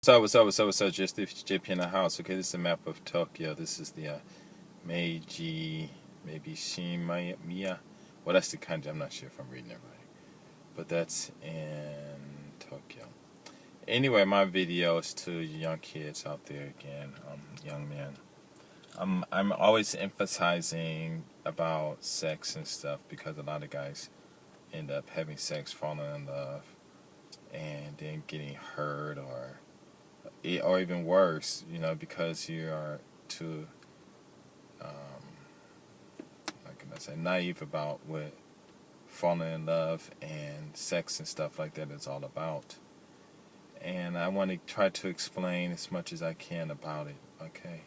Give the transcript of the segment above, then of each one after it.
What's up? Just the JP in the house. Okay, this is a map of Tokyo. This is the Meiji, maybe Shimamiya. Well, that's the kanji. I'm not sure if I'm reading it right, but that's in Tokyo. Anyway, my video is to young kids out there again, young men. I'm always emphasizing about sex and stuff because a lot of guys end up having sex, falling in love, and then getting hurt or even worse, because you are too, how can I say, naive about what falling in love and sex and stuff like that is all about. And I want to try to explain as much as I can about it. Okay.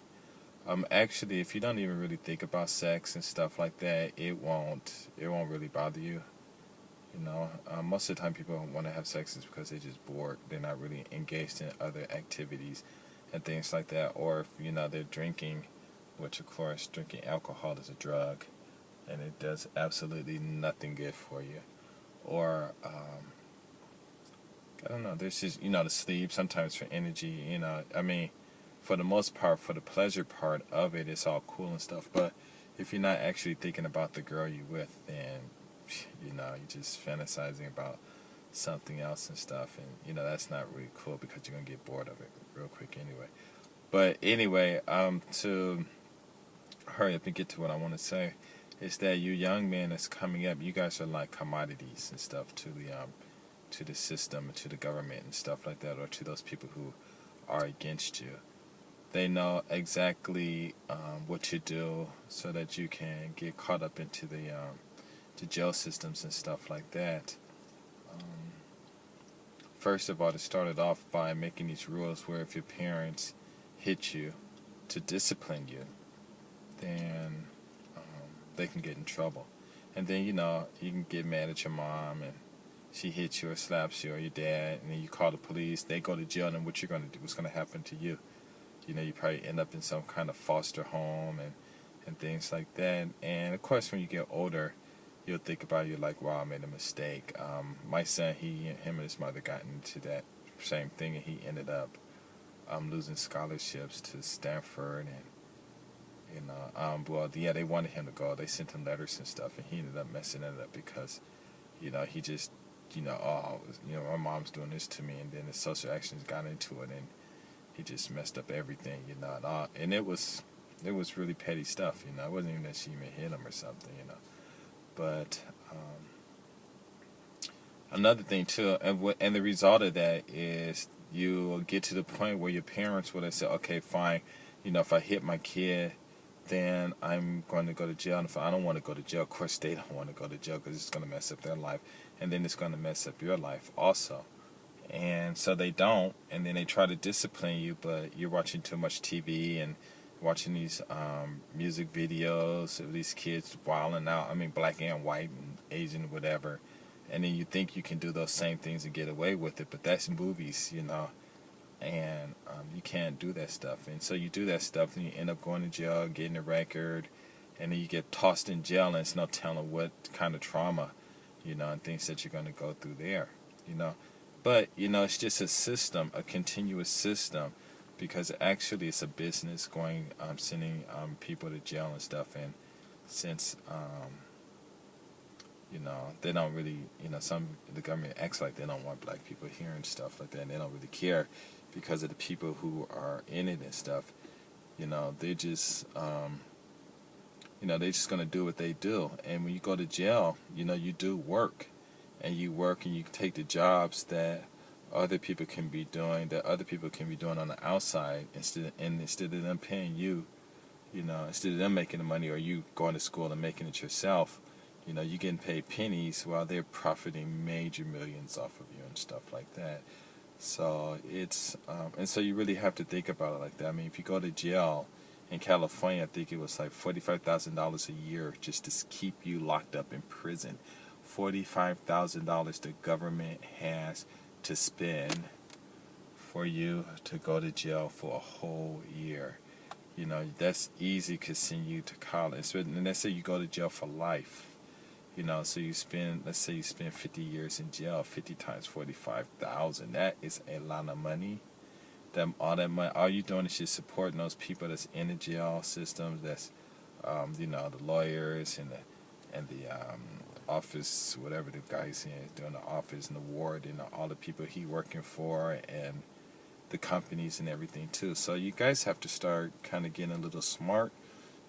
Actually, if you don't even really think about sex and stuff like that, it won't really bother you. Most of the time people want to have sex is because they're just bored. They're not really engaged in other activities and things like that. Or if, they're drinking, which of course drinking alcohol is a drug and it does absolutely nothing good for you. Or, I don't know, there's just, to sleep, sometimes for energy, for the most part, for the pleasure part of it, it's all cool and stuff. But if you're not actually thinking about the girl you're with, then you're just fantasizing about something else and stuff, and that's not really cool because you're gonna get bored of it real quick anyway. But anyway, to hurry up and get to what I want to say is that you young men that's coming up, you guys are like commodities and stuff to the system, to the government and stuff like that, or to those people who are against you. They know exactly what to do so that you can get caught up into the jail systems and stuff like that. First of all, it started off by making these rules where if your parents hit you to discipline you, then they can get in trouble. And then, you can get mad at your mom and she hits you or slaps you, or your dad, and then you call the police, they go to jail, and what you're going to do, what's going to happen to you? You probably end up in some kind of foster home and things like that. And of course, when you get older, you'll think about it, you're like, wow, I made a mistake. My son, him and his mother got into that same thing, and he ended up losing scholarships to Stanford, and they wanted him to go. They sent him letters and stuff, and he ended up messing it up because, he just, my mom's doing this to me, and then the social actions got into it, and he just messed up everything, and it was really petty stuff, it wasn't even that she even hit him or something, but another thing too, and the result of that is you get to the point where your parents would have said, okay, fine, if I hit my kid, then I'm going to go to jail, and if I don't want to go to jail, of course they don't want to go to jail because it's going to mess up their life, and then it's going to mess up your life also. And so they don't, and then they try to discipline you, but you're watching too much TV and watching these music videos of these kids wilding out, black and white and Asian, whatever, and then you think you can do those same things and get away with it, but that's movies, and you can't do that stuff. And so you do that stuff, and you end up going to jail, getting a record, and then you get tossed in jail, and it's no telling what kind of trauma, and things that you're going to go through there, But, it's just a system, a continuous system, because actually it's a business going, sending people to jail and stuff. And since, they don't really, the government acts like they don't want black people here and stuff like that, and they don't really care because of the people who are in it and stuff. They're just, they're just going to do what they do. And when you go to jail, you do work. And you work and you take the jobs that other people can be doing, on the outside, instead of them paying you, instead of them making the money or you going to school and making it yourself, you're getting paid pennies while they're profiting major millions off of you and stuff like that. So it's, and so you really have to think about it like that. If you go to jail in California, I think it was like $45,000 a year just to keep you locked up in prison. $45,000 the government has to spend for you to go to jail for a whole year. That's easy to send you to college. And let's say you go to jail for life. So let's say you spend 50 years in jail, 50 times 45,000. That is a lot of money. that all that money, all you're doing is just supporting those people that's in the jail systems, that's you know, the lawyers and the office, whatever the guy's in doing the office and the ward, and all the people he working for, and the companies and everything too. So you guys have to start kind of getting a little smart,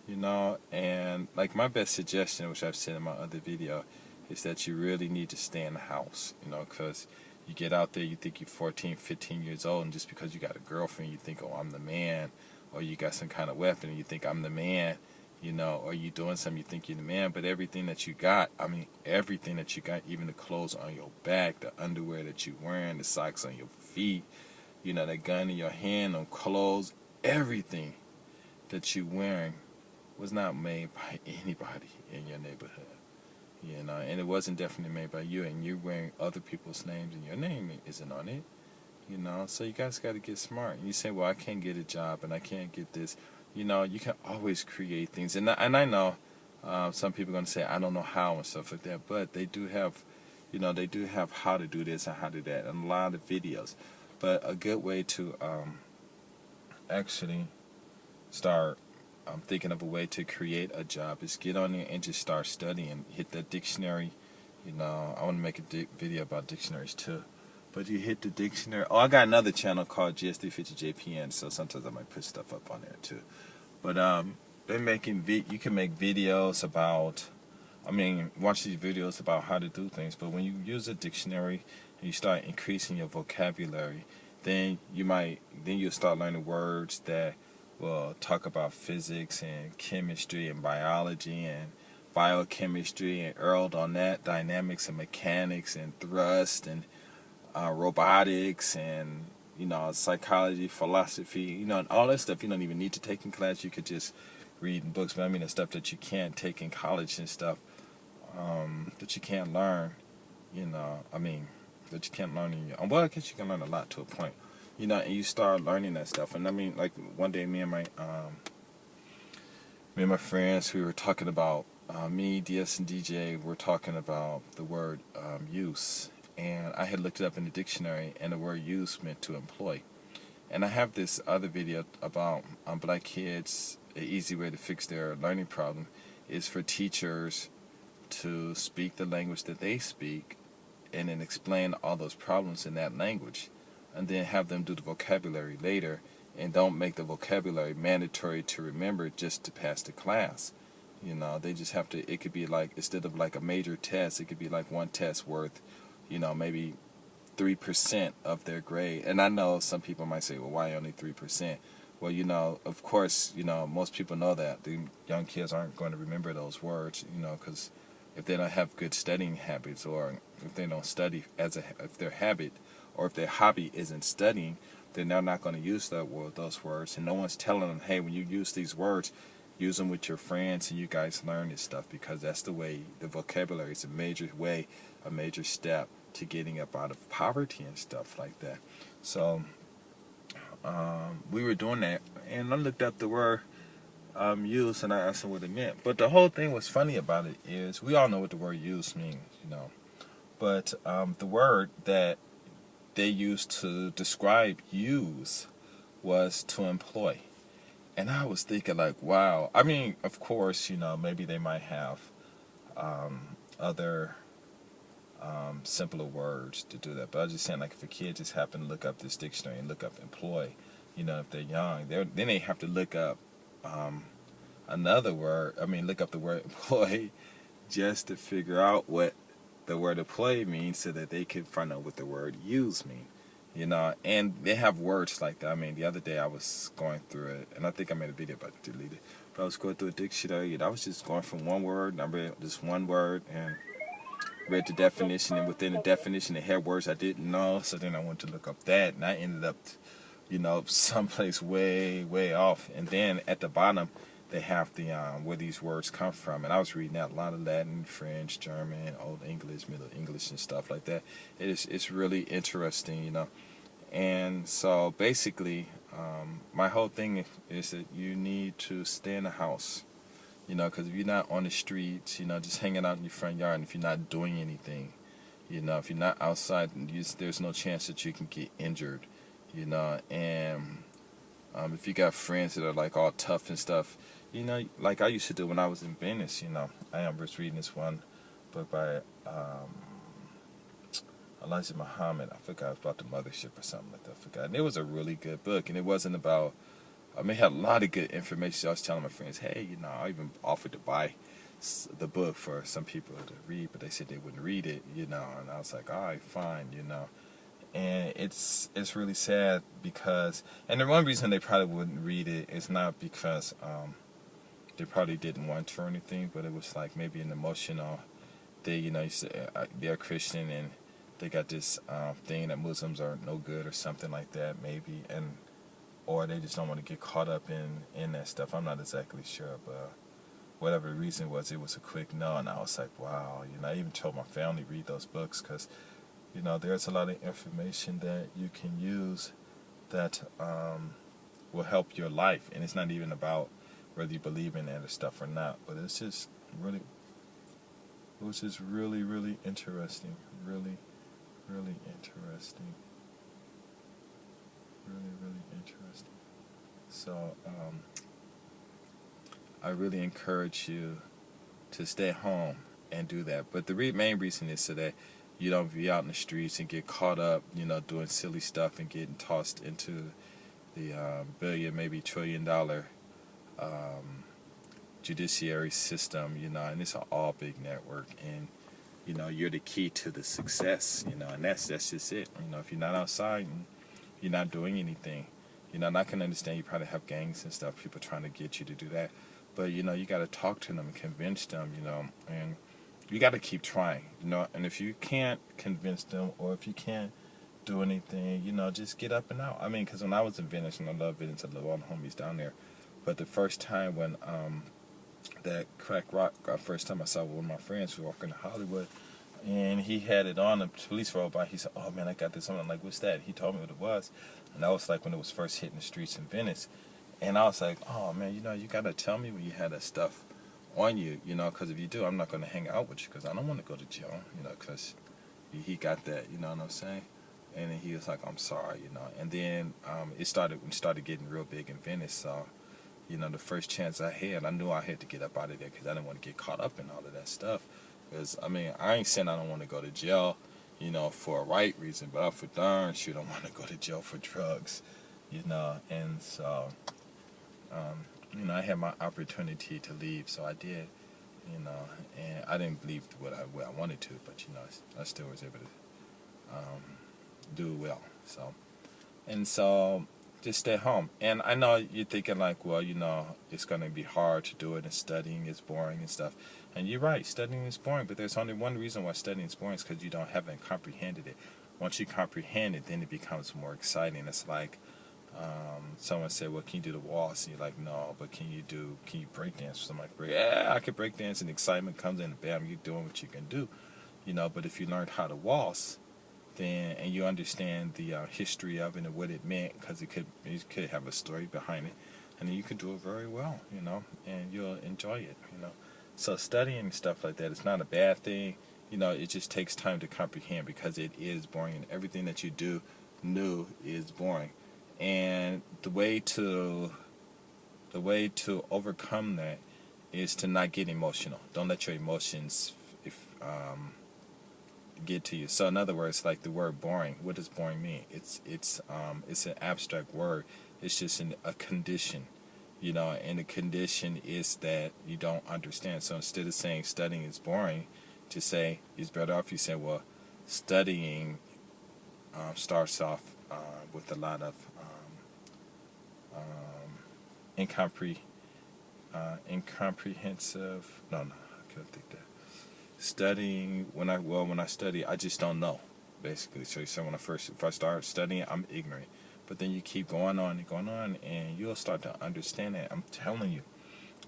you know. And like my best suggestion, which I've said in my other video, is that you really need to stay in the house, you know, because you get out there, you think you're 14, 15 years old, and just because you got a girlfriend, you think, oh, I'm the man, or you got some kind of weapon, and you think I'm the man, you know, or you doing something, you think you're the man. But everything that you got, I mean, everything that you got, even the clothes on your back, the underwear that you're wearing, the socks on your feet, you know, that gun in your hand, them clothes, everything that you're wearing was not made by anybody in your neighborhood, you know, and it wasn't definitely made by you, and you're wearing other people's names, and your name isn't on it, you know. So you guys got to get smart. And you say, well, I can't get a job, and I can't get this. You know, you can always create things, and I know some people are going to say, I don't know how and stuff like that, but they do have, you know, they do have how to do this and how to do that, and a lot of videos. But a good way to actually start thinking of a way to create a job is get on there and just start studying. Hit the dictionary. You know, I want to make a video about dictionaries too. But you hit the dictionary. Oh, I got another channel called GS350JPN, so sometimes I might put stuff up on there too. But they're making you can make videos about, I mean, watch these videos about how to do things. But when you use a dictionary and you start increasing your vocabulary, then you'll start learning words that will talk about physics and chemistry and biology and biochemistry and aerodynamics and mechanics and thrust and robotics and, you know, psychology, philosophy, you know, and all that stuff you don't even need to take in class. You could just read in books. But I mean, the stuff that you can't take in college and stuff that you can't learn, you know, I mean, that you can't learn in your, well, I guess you can learn a lot to a point, you know, and you start learning that stuff. And I mean, like one day me and my friends, we were talking about me, DS, and DJ were talking about the word use. And I had looked it up in the dictionary, and the word use meant to employ. And I have this other video about black kids. An easy way to fix their learning problem is for teachers to speak the language that they speak and then explain all those problems in that language, and then have them do the vocabulary later, and don't make the vocabulary mandatory to remember just to pass the class. You know, they just have to, it could be like, instead of like a major test, it could be like one test worth, you know, maybe 3% of their grade. And I know some people might say, well, why only 3%? Well, you know, of course, you know, most people know that the young kids aren't going to remember those words, you know, because if they don't have good studying habits, or if they don't study if their habit or if their hobby isn't studying, then they're not going to use those words. And no one's telling them, hey, when you use these words, use them with your friends and you guys learn this stuff, because that's the way. The vocabulary is a major step to getting up out of poverty and stuff like that. So we were doing that, and I looked up the word use, and I asked them what it meant. But the whole thing was funny about it is, we all know what the word use means, you know, but the word that they used to describe use was to employ. And I was thinking, like, wow. I mean, of course, you know, maybe they might have other simpler words to do that. But I was just saying, like, if a kid just happened to look up this dictionary and look up employ, you know, if they're young, then they have to look up another word. I mean, look up the word employ just to figure out what the word employ means, so that they can find out what the word use means. You know, and they have words like that. I mean, the other day I was going through it, and I think I made a video about it, delete it. But I was going through a dictionary, and I was just going from one word, and I read just one word, and read the definition, and within the definition they had words I didn't know. So then I went to look up that, and I ended up, you know, someplace way, way off. And then at the bottom they have the where these words come from, and I was reading out a lot of Latin, French, German, Old English, Middle English, and stuff like that. It's really interesting, you know. And so basically, my whole thing is that you need to stay in the house, you know, because if you're not on the streets, you know, just hanging out in your front yard, and if you're not doing anything, you know, if you're not outside, there's no chance that you can get injured, And if you got friends that are like all tough and stuff, like I used to do when I was in Venice. I was reading this one book by Elijah Muhammad. I forgot, it was about the mothership or something like that. I forgot. And it was a really good book, and it wasn't about. It had a lot of good information. I was telling my friends, hey, I even offered to buy the book for some people to read, but they said they wouldn't read it, and I was like, all right, fine. And it's really sad because, and the one reason they probably wouldn't read it is not because they probably didn't want to or anything, but it was like maybe an emotional. They're Christian and they got this thing that Muslims are no good or something like that, maybe, and or they just don't want to get caught up in that stuff. I'm not exactly sure, but whatever the reason was, it was a quick no, and I was like, wow. I even told my family read those books because there's a lot of information that you can use that will help your life, and it's not even about whether you believe in that or stuff or not, but it was just really, really interesting, really, really interesting, really, really interesting. So I really encourage you to stay home and do that. But the main reason is so that you don't be out in the streets and get caught up, doing silly stuff and getting tossed into the billion, maybe $1 trillion judiciary system, and it's an all big network, and you're the key to the success, and that's just it. If you're not outside and you're not doing anything, I can understand you probably have gangs and stuff, people trying to get you to do that, but you got to talk to them and convince them, and you got to keep trying, and if you can't convince them or if you can't do anything, just get up and out. Because when I was in Venice, and I love Venice, I love all the homies down there, but the first time when that crack rock, first time I saw one of my friends who walking to Hollywood, and he had it on, the police rolled by, he said, oh man, I got this on. I'm like, what's that? He told me what it was, and that was like when it was first hitting the streets in Venice, and I was like, oh man, you gotta tell me when you had that stuff on you, because if you do, I'm not going to hang out with you, because I don't want to go to jail, because he got that, you know what I'm saying? And then he was like, I'm sorry, and then we started getting real big in Venice, so the first chance I had, I knew I had to get up out of there because I didn't want to get caught up in all of that stuff. Because, I ain't saying I don't want to go to jail, for a right reason, but I for darn sure don't want to go to jail for drugs, And so, I had my opportunity to leave, so I did, and I didn't leave what I wanted to, but, I still was able to do well, so. And so, just stay home. And I know you're thinking like, well, it's going to be hard to do it, and studying is boring and stuff. And you're right, studying is boring, but there's only one reason why studying is boring, is because you haven't comprehended it. Once you comprehend it, then it becomes more exciting. It's like someone said, well, can you do the waltz? And you're like, no, but can you break dance? So I'm like, yeah, I can break dance, and excitement comes in, and bam, you're doing what you can do. But if you learned how to waltz, and you understand the history of it and what it meant, because it could have a story behind it, and then you could do it very well, and you'll enjoy it, So studying and stuff like that is not a bad thing, it just takes time to comprehend, because it is boring, and everything that you do new is boring. And the way to overcome that is to not get emotional. Don't let your emotions get to you. So in other words, like the word boring, what does boring mean? It's an abstract word. It's just a condition, and the condition is that you don't understand. So instead of saying studying is boring, to say, it's better off you say, well, studying starts off with a lot of incomprehensive. No, I can't think that. Studying, when I study, I just don't know, basically. So if I start studying, I'm ignorant. But then you keep going on, and you'll start to understand it. I'm telling you,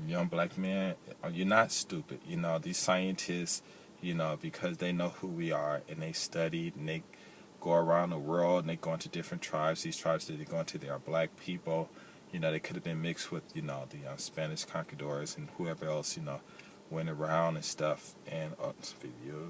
young black man, you're not stupid. These scientists, because they know who we are, and they studied, and they go around the world, and they go into different tribes. These tribes that they go into, they are black people. They could have been mixed with, the Spanish conquistadors and whoever else, went around and stuff. And video.